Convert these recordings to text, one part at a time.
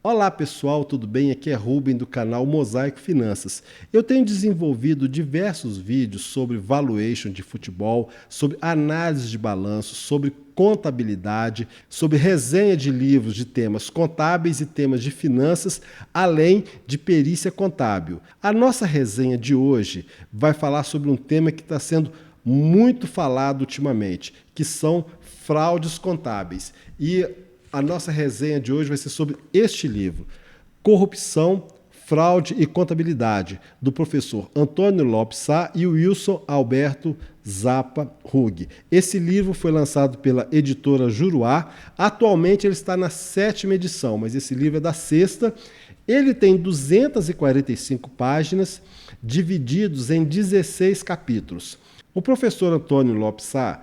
Olá pessoal, tudo bem? Aqui é Rubem do canal Mosaico Finanças. Eu tenho desenvolvido diversos vídeos sobre valuation de futebol, sobre análise de balanço, sobre contabilidade, sobre resenha de livros de temas contábeis e temas de finanças, além de perícia contábil. A nossa resenha de hoje vai falar sobre um tema que está sendo muito falado ultimamente, que são fraudes contábeis. E a nossa resenha de hoje vai ser sobre este livro, Corrupção, Fraude e Contabilidade, do professor Antônio Lopes Sá e Wilson Alberto Zappa Hug. Esse livro foi lançado pela editora Juruá. Atualmente ele está na 7ª edição, mas esse livro é da 6ª. Ele tem 245 páginas, divididos em 16 capítulos. O professor Antônio Lopes Sá,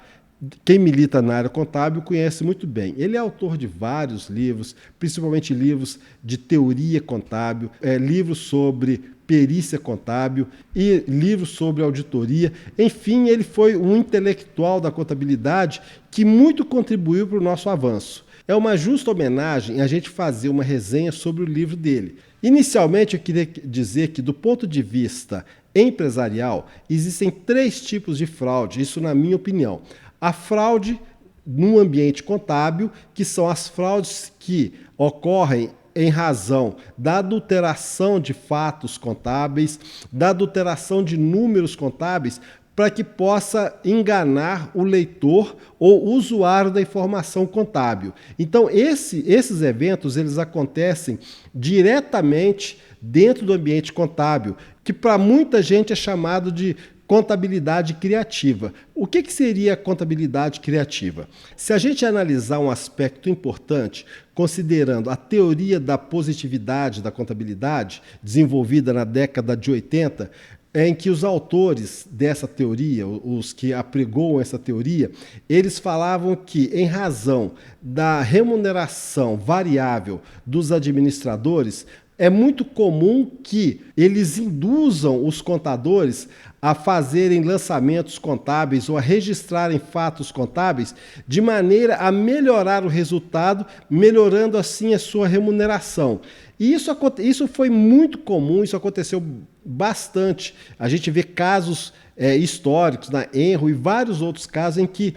quem milita na área contábil conhece muito bem. Ele é autor de vários livros, principalmente livros de teoria contábil, livros sobre perícia contábil e livros sobre auditoria. Enfim, ele foi um intelectual da contabilidade que muito contribuiu para o nosso avanço. É uma justa homenagem a gente fazer uma resenha sobre o livro dele. Inicialmente, eu queria dizer que, do ponto de vista empresarial, existem 3 tipos de fraude, isso na minha opinião. A fraude no ambiente contábil, que são as fraudes que ocorrem em razão da adulteração de fatos contábeis, da adulteração de números contábeis, para que possa enganar o leitor ou usuário da informação contábil. Então, esses eventos eles acontecem diretamente dentro do ambiente contábil, que para muita gente é chamado de contabilidade criativa. O que seria a contabilidade criativa? Se a gente analisar um aspecto importante, considerando a teoria da positividade da contabilidade, desenvolvida na década de 80, em que os autores dessa teoria, os que apregoam essa teoria, eles falavam que, em razão da remuneração variável dos administradores, é muito comum que eles induzam os contadores a fazerem lançamentos contábeis ou a registrarem fatos contábeis de maneira a melhorar o resultado, melhorando assim a sua remuneração. E isso foi muito comum, isso aconteceu bastante. A gente vê casos históricos na Enro e vários outros casos em que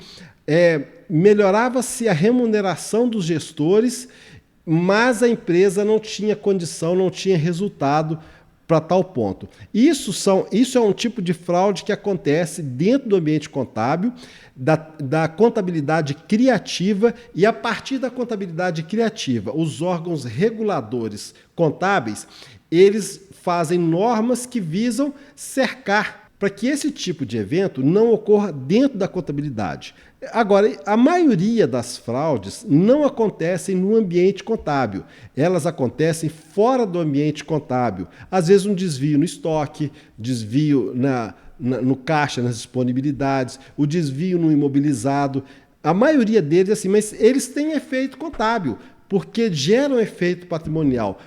melhorava-se a remuneração dos gestores, mas a empresa não tinha condição, não tinha resultado para tal ponto. Isso é um tipo de fraude que acontece dentro do ambiente contábil, da contabilidade criativa, e a partir da contabilidade criativa, os órgãos reguladores contábeis, eles fazem normas que visam cercar para que esse tipo de evento não ocorra dentro da contabilidade. Agora, a maioria das fraudes não acontecem no ambiente contábil. Elas acontecem fora do ambiente contábil. Às vezes um desvio no estoque, desvio no caixa, nas disponibilidades, o desvio no imobilizado. A maioria deles, assim, mas eles têm efeito contábil, porque geram efeito patrimonial,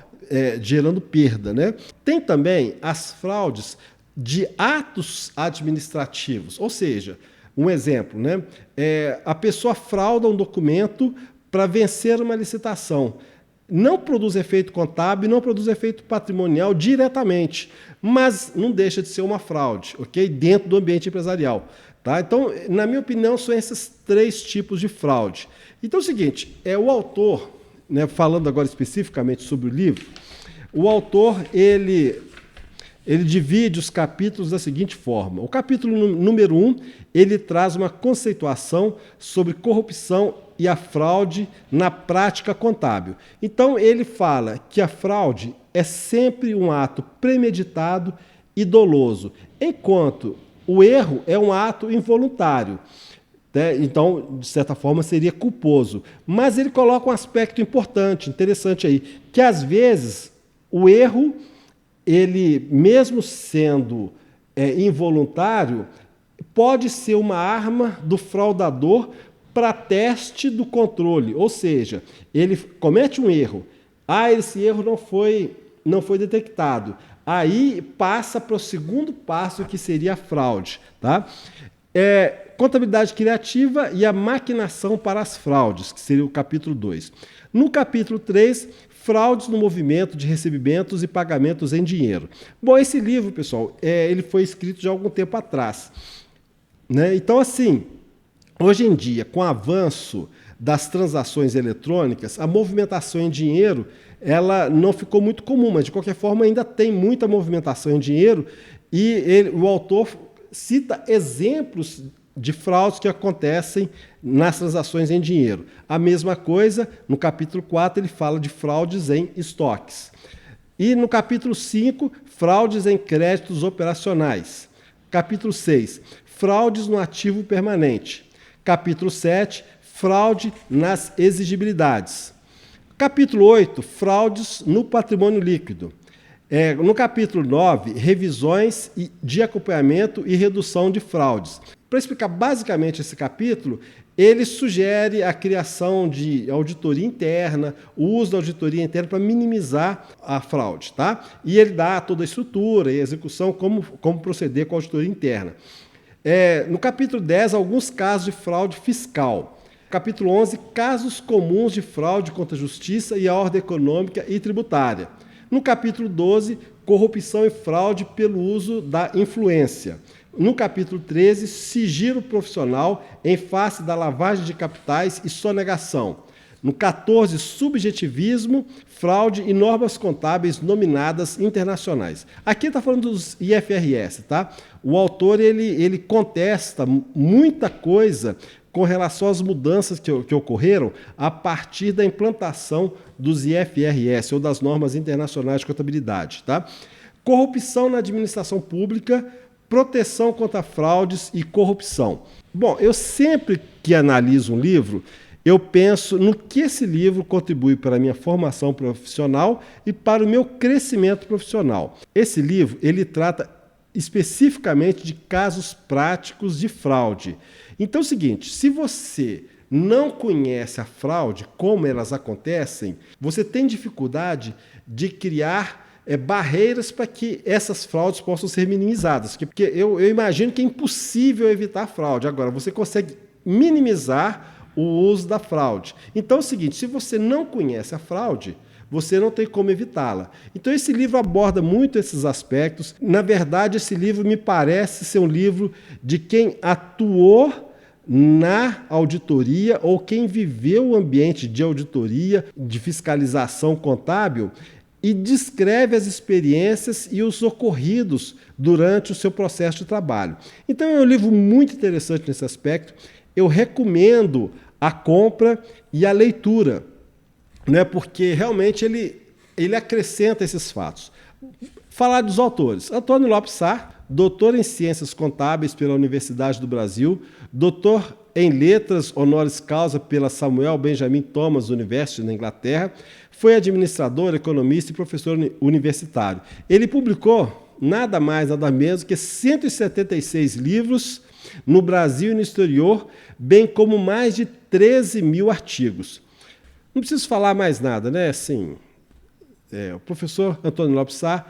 gerando perda, né? Tem também as fraudes de atos administrativos, ou seja, um exemplo, né? A pessoa frauda um documento para vencer uma licitação. Não produz efeito contábil, não produz efeito patrimonial diretamente, mas não deixa de ser uma fraude, ok? Dentro do ambiente empresarial. Tá? Então, na minha opinião, são esses 3 tipos de fraude. Então é o seguinte, o autor, né, falando agora especificamente sobre o livro, o autor, ele divide os capítulos da seguinte forma. O capítulo número 1, ele traz uma conceituação sobre corrupção e a fraude na prática contábil. Então, ele fala que a fraude é sempre um ato premeditado e doloso, enquanto o erro é um ato involuntário. Então, de certa forma, seria culposo. Mas ele coloca um aspecto importante, interessante aí, que às vezes o erro, ele, mesmo sendo involuntário, pode ser uma arma do fraudador para teste do controle. Ou seja, ele comete um erro, esse erro não foi detectado. Aí passa para o segundo passo, que seria a fraude. Tá? Contabilidade criativa e a maquinação para as fraudes, que seria o capítulo 2. No capítulo 3, Fraudes no movimento de recebimentos e pagamentos em dinheiro. Bom, esse livro, pessoal, ele foi escrito já há algum tempo atrás, né? Então, assim, hoje em dia, com o avanço das transações eletrônicas, a movimentação em dinheiro ela não ficou muito comum, mas de qualquer forma ainda tem muita movimentação em dinheiro e o autor cita exemplos de fraudes que acontecem nas transações em dinheiro. A mesma coisa, no capítulo 4, ele fala de fraudes em estoques. E no capítulo 5, fraudes em créditos operacionais. Capítulo 6, fraudes no ativo permanente. Capítulo 7, fraude nas exigibilidades. Capítulo 8, fraudes no patrimônio líquido. No capítulo 9, revisões de acompanhamento e redução de fraudes. Para explicar basicamente esse capítulo, ele sugere a criação de auditoria interna, o uso da auditoria interna para minimizar a fraude, tá? E ele dá toda a estrutura e a execução, como proceder com a auditoria interna. No capítulo 10, alguns casos de fraude fiscal. Capítulo 11, casos comuns de fraude contra a justiça e a ordem econômica e tributária. No capítulo 12, corrupção e fraude pelo uso da influência. No capítulo 13, sigilo profissional em face da lavagem de capitais e sonegação. No 14, subjetivismo, fraude e normas contábeis nominadas internacionais. Aqui está falando dos IFRS, tá? O autor ele contesta muita coisa com relação às mudanças que ocorreram a partir da implantação dos IFRS, ou das normas internacionais de contabilidade. Tá? Corrupção na administração pública, proteção contra fraudes e corrupção. Bom, eu sempre que analiso um livro, eu penso no que esse livro contribui para a minha formação profissional e para o meu crescimento profissional. Esse livro, ele trata especificamente de casos práticos de fraude. Então é o seguinte, se você não conhece a fraude, como elas acontecem, você tem dificuldade de criar barreiras para que essas fraudes possam ser minimizadas. Porque eu imagino que é impossível evitar a fraude. Agora, você consegue minimizar o uso da fraude. Então é o seguinte, se você não conhece a fraude, você não tem como evitá-la. Então esse livro aborda muito esses aspectos. Na verdade, esse livro me parece ser um livro de quem atuou na auditoria ou quem viveu o ambiente de auditoria, de fiscalização contábil e descreve as experiências e os ocorridos durante o seu processo de trabalho. Então é um livro muito interessante nesse aspecto. Eu recomendo a compra e a leitura, né, porque realmente ele acrescenta esses fatos. Falar dos autores. Antônio Lopes Sá, doutor em Ciências Contábeis pela Universidade do Brasil, doutor em Letras honoris causa pela Samuel Benjamin Thomas University, na Inglaterra, foi administrador, economista e professor universitário. Ele publicou nada mais, nada menos que 176 livros no Brasil e no exterior, bem como mais de 13 mil artigos. Não preciso falar mais nada, né? Assim, o professor Antônio Lopes Sá,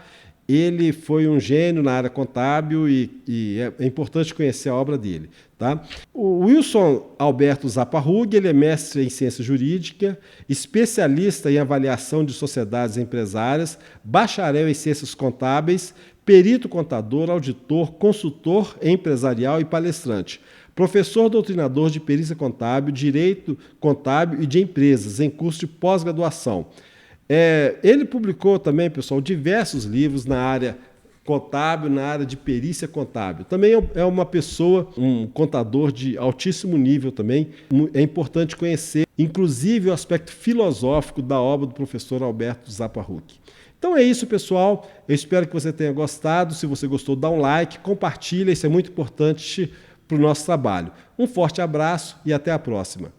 ele foi um gênio na área contábil e é importante conhecer a obra dele. Tá? O Wilson Alberto Zaparrug, ele é mestre em ciência jurídica, especialista em avaliação de sociedades empresárias, bacharel em ciências contábeis, perito contador, auditor, consultor empresarial e palestrante. Professor doutrinador de perícia contábil, direito contábil e de empresas, em curso de pós-graduação. Ele publicou também, pessoal, diversos livros na área contábil, na área de perícia contábil. Também é uma pessoa, um contador de altíssimo nível também. É importante conhecer, inclusive, o aspecto filosófico da obra do professor Alberto Zaparrug. Então é isso, pessoal. Eu espero que você tenha gostado. Se você gostou, dá um like, compartilha. Isso é muito importante para o nosso trabalho. Um forte abraço e até a próxima.